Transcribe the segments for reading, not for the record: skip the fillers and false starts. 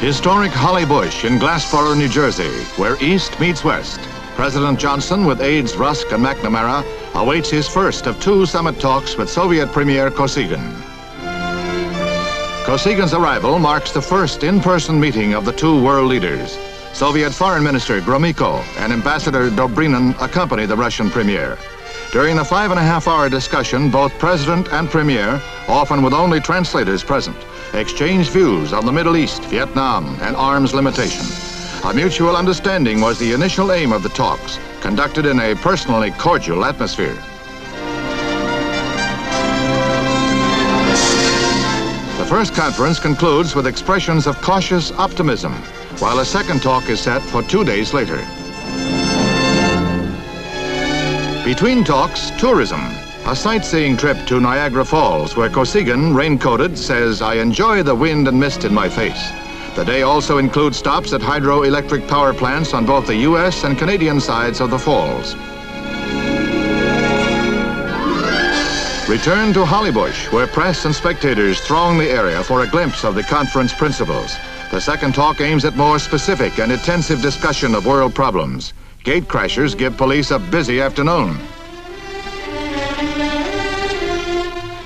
Historic Holly Bush in Glassboro, New Jersey, where East meets West. President Johnson, with aides Rusk and McNamara, awaits his first of two summit talks with Soviet Premier Kosygin. Kosygin's arrival marks the first in-person meeting of the two world leaders. Soviet Foreign Minister Gromyko and Ambassador Dobrynin accompany the Russian Premier. During the 5.5-hour discussion, both President and Premier, often with only translators present, exchanged views on the Middle East, Vietnam, and arms limitation. A mutual understanding was the initial aim of the talks, conducted in a personally cordial atmosphere. The first conference concludes with expressions of cautious optimism, while a second talk is set for 2 days later. Between talks, tourism. A sightseeing trip to Niagara Falls, where Kosygin, raincoated, says, "I enjoy the wind and mist in my face." The day also includes stops at hydroelectric power plants on both the U.S. and Canadian sides of the falls. Return to Hollybush, where press and spectators throng the area for a glimpse of the conference principles. The second talk aims at more specific and intensive discussion of world problems. Gate crashers give police a busy afternoon.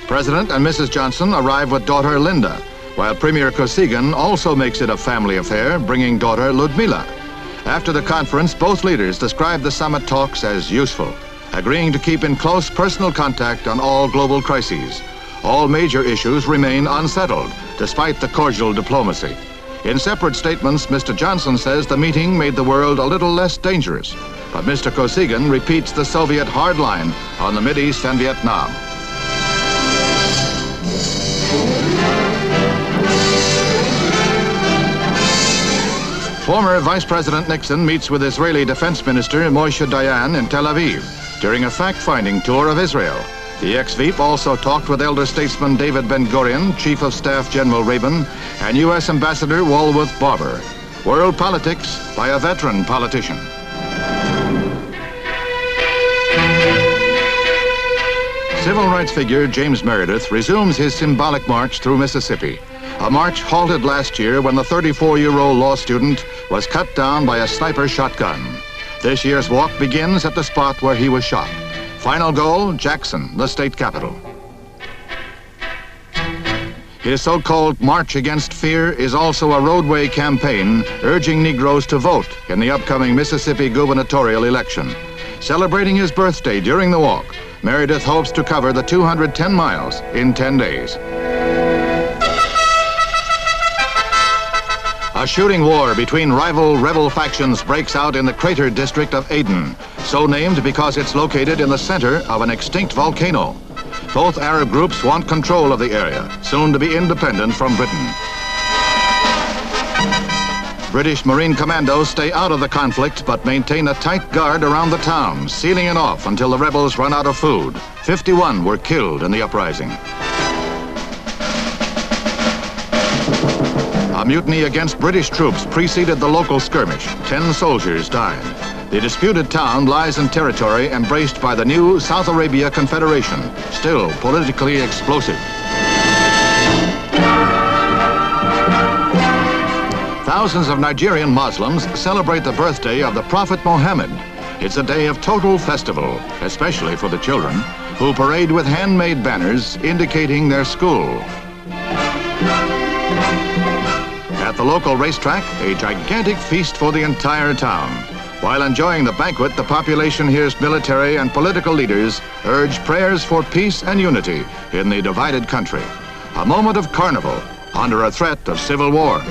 President and Mrs. Johnson arrive with daughter Linda, while Premier Kosygin also makes it a family affair, bringing daughter Ludmila. After the conference, both leaders described the summit talks as useful, agreeing to keep in close personal contact on all global crises. All major issues remain unsettled, despite the cordial diplomacy. In separate statements, Mr. Johnson says the meeting made the world a little less dangerous, but Mr. Kosygin repeats the Soviet hard line on the Mideast and Vietnam. Former Vice President Nixon meets with Israeli Defense Minister Moshe Dayan in Tel Aviv during a fact-finding tour of Israel. The ex-Veep also talked with elder statesman David Ben-Gurion, Chief of Staff General Rabin, and U.S. Ambassador Walworth Barbour. World politics by a veteran politician. Civil rights figure James MEredIth resumes his symbolic march through Mississippi. A march halted last year when the 34-year-old law student was cut down by a sniper shotgun. This year's walk begins at the spot where he was shot. Final goal, Jackson, the state capital. His so-called March Against Fear is also a roadway campaign urging Negroes to vote in the upcoming Mississippi gubernatorial election. Celebrating his birthday during the walk, MEredIth hopes to cover the 210 miles in 10 days. A shooting war between rival rebel factions breaks out in the crater district of Aden, so named because it's located in the center of an extinct volcano. Both Arab groups want control of the area, soon to be independent from Britain. British Marine commandos stay out of the conflict but maintain a tight guard around the town, sealing it off until the rebels run out of food. 51 were killed in the uprising. A mutiny against British troops preceded the local skirmish. 10 soldiers died. The disputed town lies in territory embraced by the new South Arabia Confederation, still politically explosive. Thousands of Nigerian Moslems celebrate the birthday of the Prophet Mohammed. It's a day of total festival, especially for the children, who parade with handmade banners indicating their school. At the local racetrack, a gigantic feast for the entire town. While enjoying the banquet, the population hears military and political leaders urge prayers for peace and unity in the divided country. A moment of carnival under a threat of civil war.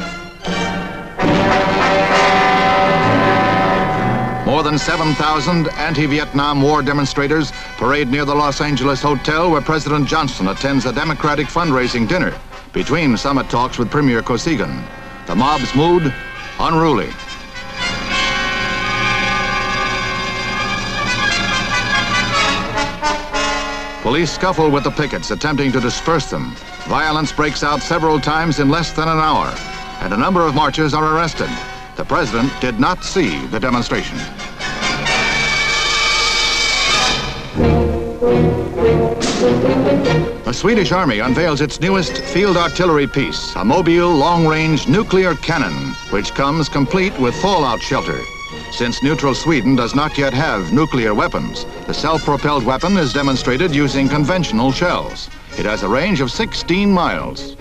More than 7,000 anti-Vietnam War demonstrators parade near the Los Angeles hotel where President Johnson attends a Democratic fundraising dinner between summit talks with Premier Kosygin. The mob's mood, unruly. Police scuffle with the pickets, attempting to disperse them. Violence breaks out several times in less than an hour, and a number of marchers are arrested. The president did not see the demonstration. The Swedish Army unveils its newest field artillery piece, a mobile long-range nuclear cannon, which comes complete with fallout shelter. Since neutral Sweden does not yet have nuclear weapons, the self-propelled weapon is demonstrated using conventional shells. It has a range of 16 miles.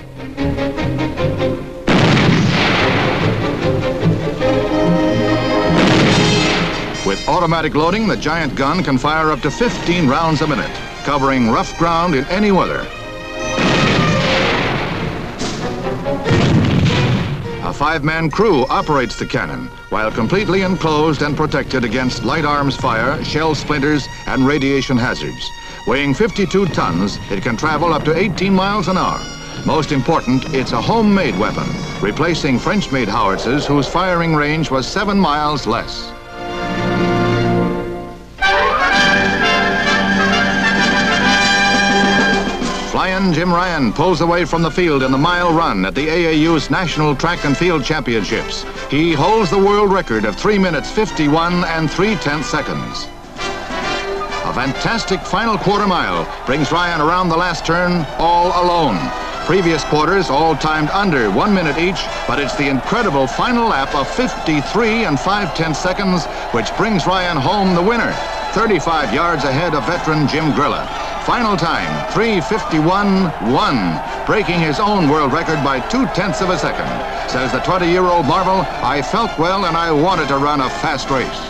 With automatic loading, the giant gun can fire up to 15 rounds a minute, covering rough ground in any weather. A 5-man crew operates the cannon, while completely enclosed and protected against light arms fire, shell splinters, and radiation hazards. Weighing 52 tons, it can travel up to 18 miles an hour. Most important, it's a homemade weapon, replacing French-made howitzers whose firing range was 7 miles less. Flyin Jim Ryan pulls away from the field in the mile run at the AAU's National Track and Field Championships. He holds the world record of 3 minutes 51 and 3/10 seconds. A fantastic final quarter mile brings Ryan around the last turn all alone. Previous quarters all timed under 1 minute each, but it's the incredible final lap of 53 and 5/10 seconds which brings Ryan home the winner, 35 yards ahead of veteran Jim Grilla. Final time, 3:51.1, breaking his own world record by 2/10 of a second. Says the 20-year-old marvel, "I felt well and I wanted to run a fast race."